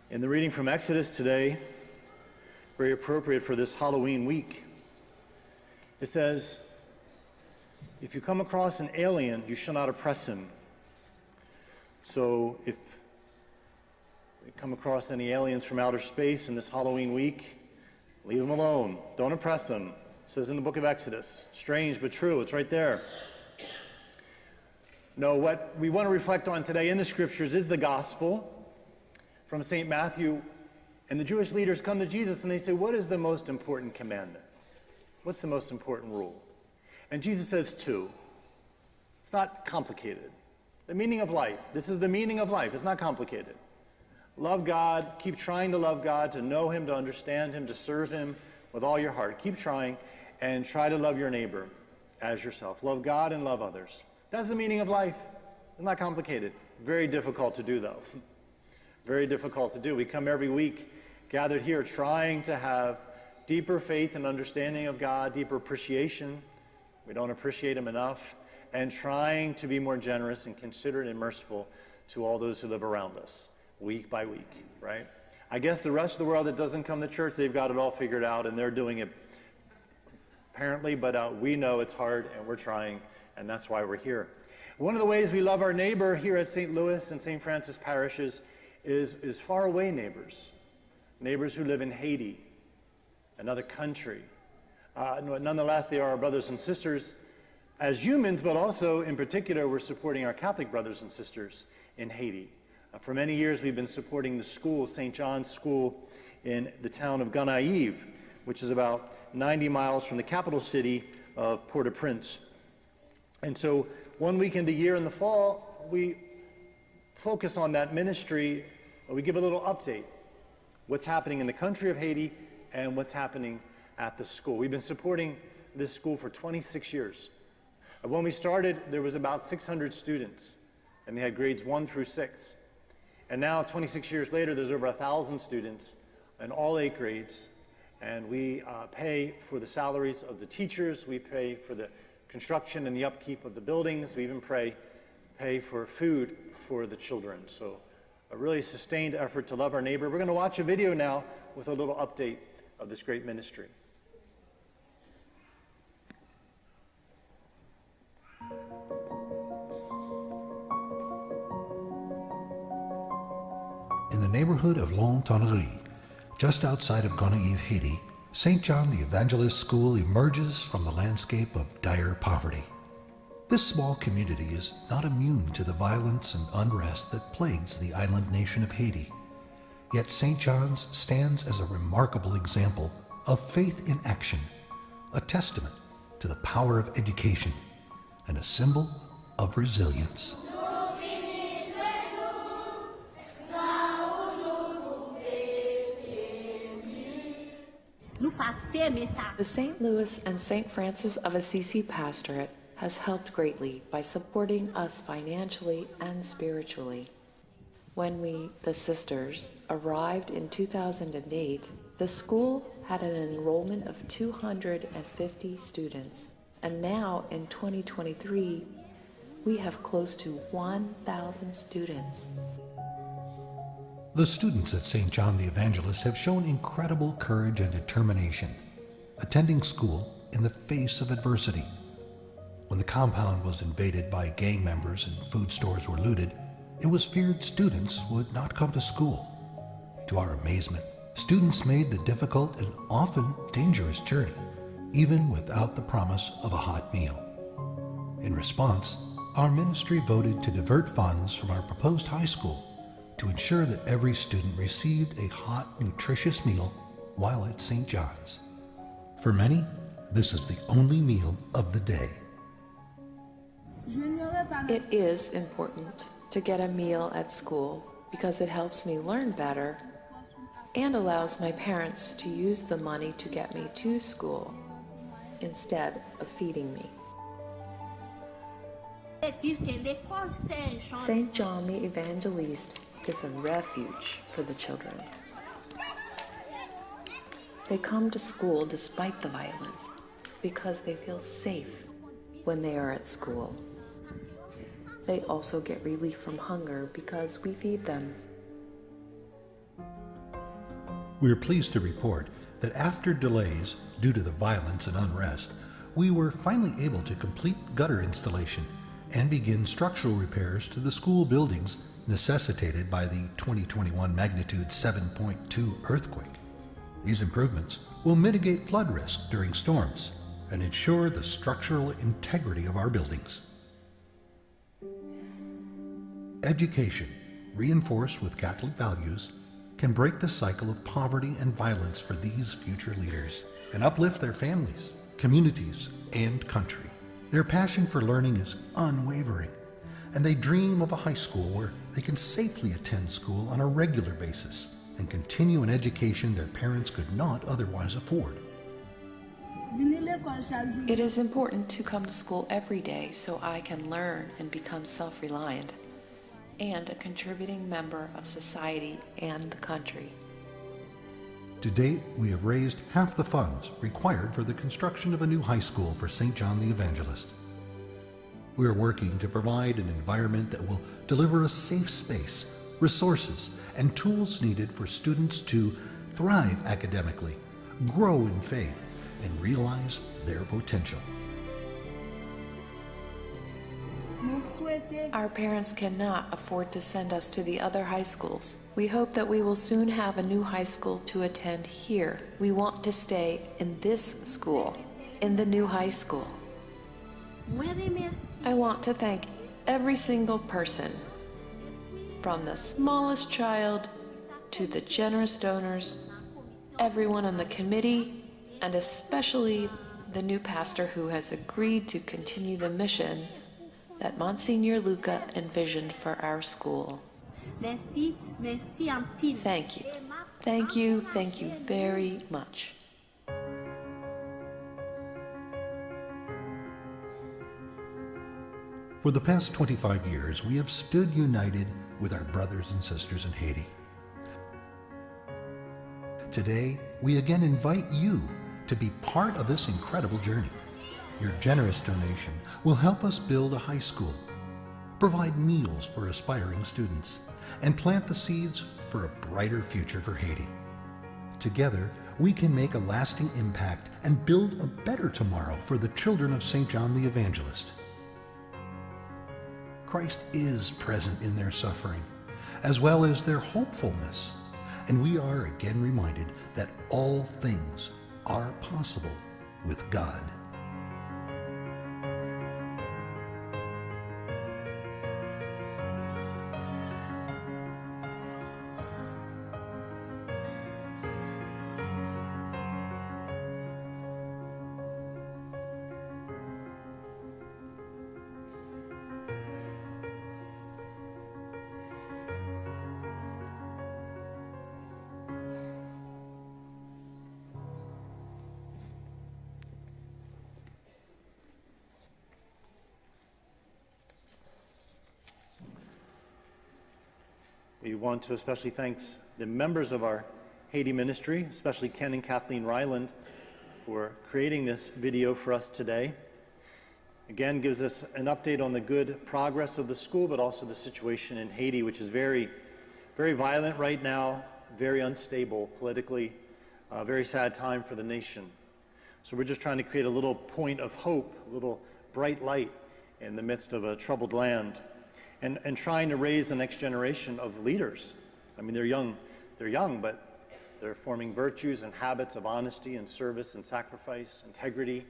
In the reading from Exodus today, very appropriate for this Halloween week, it says, if you come across an alien, you shall not oppress him. So if you come across any aliens from outer space in this Halloween week, leave them alone. Don't oppress them. It says in the book of Exodus. Strange but true. It's right there. No, what we want to reflect on today in the scriptures is the gospel from St. Matthew. And the Jewish leaders come to Jesus and they say, what is the most important commandment? What's the most important rule? And Jesus says 2. It's not complicated. The meaning of life. This is the meaning of life. It's not complicated. Love God. Keep trying to love God, to know him, to understand him, to serve him with all your heart. Keep trying and try to love your neighbor as yourself. Love God and love others. That's the meaning of life. It's not complicated. Very difficult to do, though. Very difficult to do. We come every week gathered here trying to have deeper faith and understanding of God, deeper appreciation. We don't appreciate him enough. And trying to be more generous and considerate and merciful to all those who live around us, week by week, right? I guess the rest of the world that doesn't come to church, they've got it all figured out, and they're doing it apparently, but we know it's hard, and we're trying, and that's why we're here. One of the ways we love our neighbor here at St. Louis and St. Francis parishes is far away neighbors. Neighbors who live in Haiti, another country. Nonetheless, they are our brothers and sisters as humans, but also in particular, we're supporting our Catholic brothers and sisters in Haiti. For many years, we've been supporting the school, St. John's School in the town of Gonaive, which is about 90 miles from the capital city of Port-au-Prince. And so one weekend a year in the fall, we focus on that ministry. We give a little update. What's happening in the country of Haiti and what's happening at the school. We've been supporting this school for 26 years. When we started, there was about 600 students, and they had grades 1 through 6. And now, 26 years later, there's over 1,000 students in all 8 grades, and we pay for the salaries of the teachers, we pay for the construction and the upkeep of the buildings, we even pay for food for the children. So a really sustained effort to love our neighbor. We're going to watch a video now with a little update of this great ministry. In the neighborhood of Lontonnerie, just outside of Gonaive, Haiti, St. John the Evangelist School emerges from the landscape of dire poverty. This small community is not immune to the violence and unrest that plagues the island nation of Haiti. Yet St. John's stands as a remarkable example of faith in action, a testament to the power of education, and a symbol of resilience. The St. Louis and St. Francis of Assisi Pastorate has helped greatly by supporting us financially and spiritually. When we, the sisters, arrived in 2008, the school had an enrollment of 250 students, and now in 2023, we have close to 1,000 students. The students at St. John the Evangelist have shown incredible courage and determination, attending school in the face of adversity. When the compound was invaded by gang members and food stores were looted, it was feared students would not come to school. To our amazement, students made the difficult and often dangerous journey, even without the promise of a hot meal. In response, our ministry voted to divert funds from our proposed high school to ensure that every student received a hot, nutritious meal while at St. John's. For many, this is the only meal of the day. It is important to get a meal at school because it helps me learn better and allows my parents to use the money to get me to school instead of feeding me. St. John the Evangelist is a refuge for the children. They come to school despite the violence because they feel safe when they are at school. They also get relief from hunger because we feed them. We are pleased to report that after delays due to the violence and unrest, we were finally able to complete gutter installation and begin structural repairs to the school buildings necessitated by the 2021 magnitude 7.2 earthquake. These improvements will mitigate flood risk during storms and ensure the structural integrity of our buildings. Education, reinforced with Catholic values, can break the cycle of poverty and violence for these future leaders and uplift their families, communities, and country. Their passion for learning is unwavering, and they dream of a high school where they can safely attend school on a regular basis and continue an education their parents could not otherwise afford. It is important to come to school every day so I can learn and become self-reliant and a contributing member of society and the country. To date, we have raised half the funds required for the construction of a new high school for St. John the Evangelist. We are working to provide an environment that will deliver a safe space, resources, and tools needed for students to thrive academically, grow in faith, and realize their potential. Our parents cannot afford to send us to the other high schools. We hope that we will soon have a new high school to attend here. We want to stay in this school, in the new high school. I want to thank every single person, from the smallest child to the generous donors, everyone on the committee, and especially the new pastor who has agreed to continue the mission that Monsignor Luca envisioned for our school. Thank you. Thank you. Thank you very much. For the past 25 years, we have stood united with our brothers and sisters in Haiti. Today, we again invite you to be part of this incredible journey. Your generous donation will help us build a high school, provide meals for aspiring students, and plant the seeds for a brighter future for Haiti. Together, we can make a lasting impact and build a better tomorrow for the children of St. John the Evangelist. Christ is present in their suffering, as well as their hopefulness, and we are again reminded that all things are possible with God. We want to especially thank the members of our Haiti ministry, especially Ken and Kathleen Ryland, for creating this video for us today. Again, gives us an update on the good progress of the school, but also the situation in Haiti, which is very, very violent right now, very unstable politically, very sad time for the nation. So we're just trying to create a little point of hope, a little bright light in the midst of a troubled land. And trying to raise the next generation of leaders. I mean, they're young, but they're forming virtues and habits of honesty and service and sacrifice, integrity,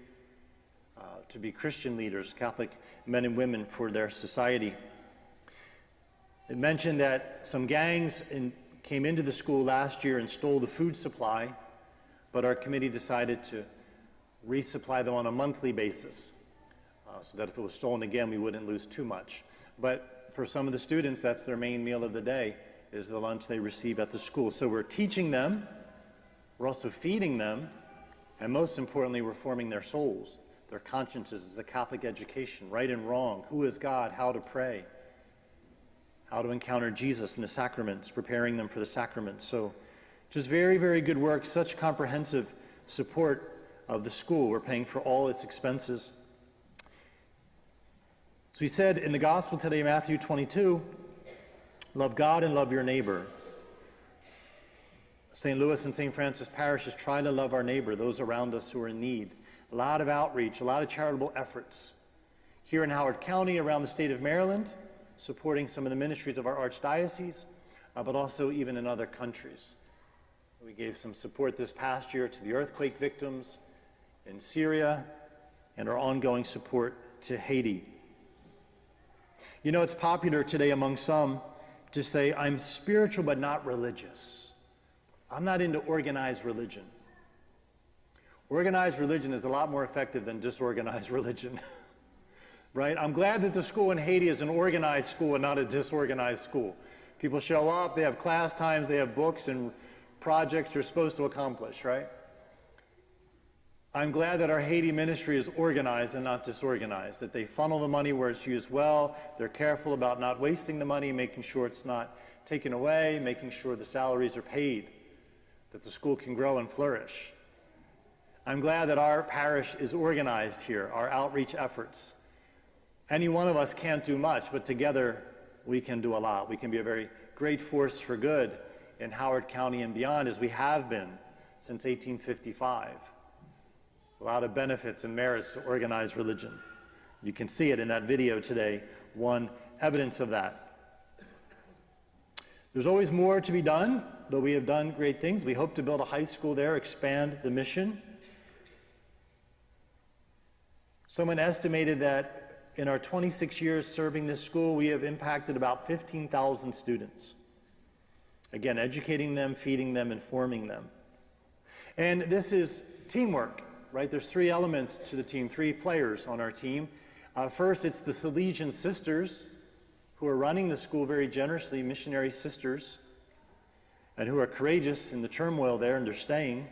to be Christian leaders, Catholic men and women for their society. It mentioned that some gangs came into the school last year and stole the food supply, but our committee decided to resupply them on a monthly basis, so that if it was stolen again, we wouldn't lose too much. But for some of the students, that's their main meal of the day, is the lunch they receive at the school. So we're teaching them, we're also feeding them, and most importantly, we're forming their souls, their consciences as a Catholic education, right and wrong, who is God, how to pray, how to encounter Jesus in the sacraments, preparing them for the sacraments. So just very, very good work, such comprehensive support of the school. We're paying for all its expenses. So he said in the gospel today, Matthew 22, love God and love your neighbor. St. Louis and St. Francis parishes try to love our neighbor, those around us who are in need. A lot of outreach, a lot of charitable efforts. Here in Howard County, around the state of Maryland, supporting some of the ministries of our Archdiocese, but also even in other countries. We gave some support this past year to the earthquake victims in Syria and our ongoing support to Haiti. You know, it's popular today among some to say, I'm spiritual but not religious. I'm not into organized religion. Organized religion is a lot more effective than disorganized religion, right? I'm glad that the school in Haiti is an organized school and not a disorganized school. People show up, they have class times, they have books and projects they're supposed to accomplish, right? I'm glad that our Haiti ministry is organized and not disorganized, that they funnel the money where it's used well, they're careful about not wasting the money, making sure it's not taken away, making sure the salaries are paid, that the school can grow and flourish. I'm glad that our parish is organized here, our outreach efforts. Any one of us can't do much, but together we can do a lot. We can be a very great force for good in Howard County and beyond, as we have been since 1855. A lot of benefits and merits to organized religion. You can see it in that video today, one evidence of that. There's always more to be done, though we have done great things. We hope to build a high school there, expand the mission. Someone estimated that in our 26 years serving this school, we have impacted about 15,000 students. Again, educating them, feeding them, informing them. And this is teamwork, right? There's three elements to the team, three players on our team. First, it's the Salesian sisters who are running the school very generously, missionary sisters, and who are courageous in the turmoil there, and they're staying.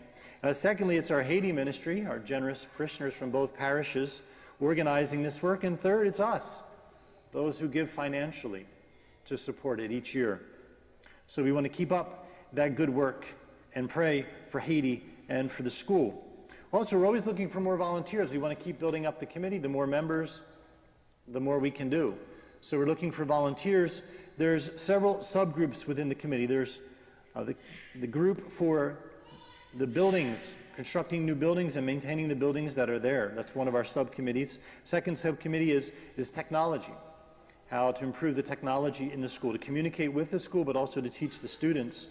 Secondly, it's our Haiti ministry, our generous parishioners from both parishes organizing this work. And third, it's us, those who give financially to support it each year. So we want to keep up that good work and pray for Haiti and for the school. Also, we're always looking for more volunteers. We want to keep building up the committee. The more members, the more we can do. So we're looking for volunteers. There's several subgroups within the committee. There's the group for the buildings, constructing new buildings and maintaining the buildings that are there. That's one of our subcommittees. Second subcommittee is technology. How to improve the technology in the school, to communicate with the school, but also to teach the students.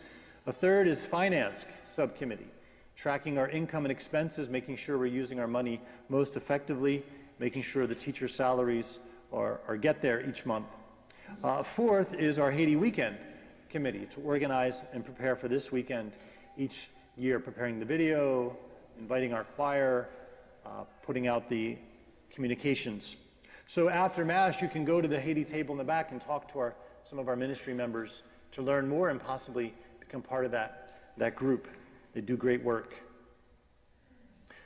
A third is finance subcommittee, tracking our income and expenses, making sure we're using our money most effectively, making sure the teacher salaries are get there each month. Fourth is our Haiti weekend committee, to organize and prepare for this weekend each year, preparing the video, inviting our choir, putting out the communications. So after Mass, you can go to the Haiti table in the back and talk to some of our ministry members to learn more and possibly become part of that group. They do great work.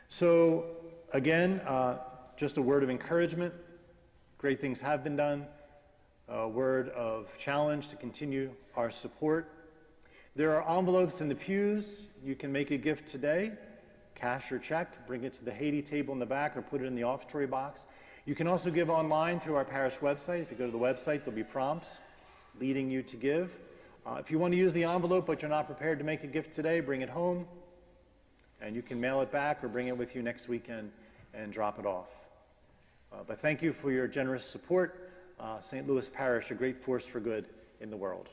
So again, just a word of encouragement. Great things have been done. A word of challenge to continue our support. There are envelopes in the pews. You can make a gift today, cash or check, bring it to the Haiti table in the back or put it in the offertory box. You can also give online through our parish website. If you go to the website, there'll be prompts leading you to give. If you want to use the envelope but you're not prepared to make a gift today, bring it home and you can mail it back or bring it with you next weekend and drop it off. But thank you for your generous support. St. Louis Parish, a great force for good in the world.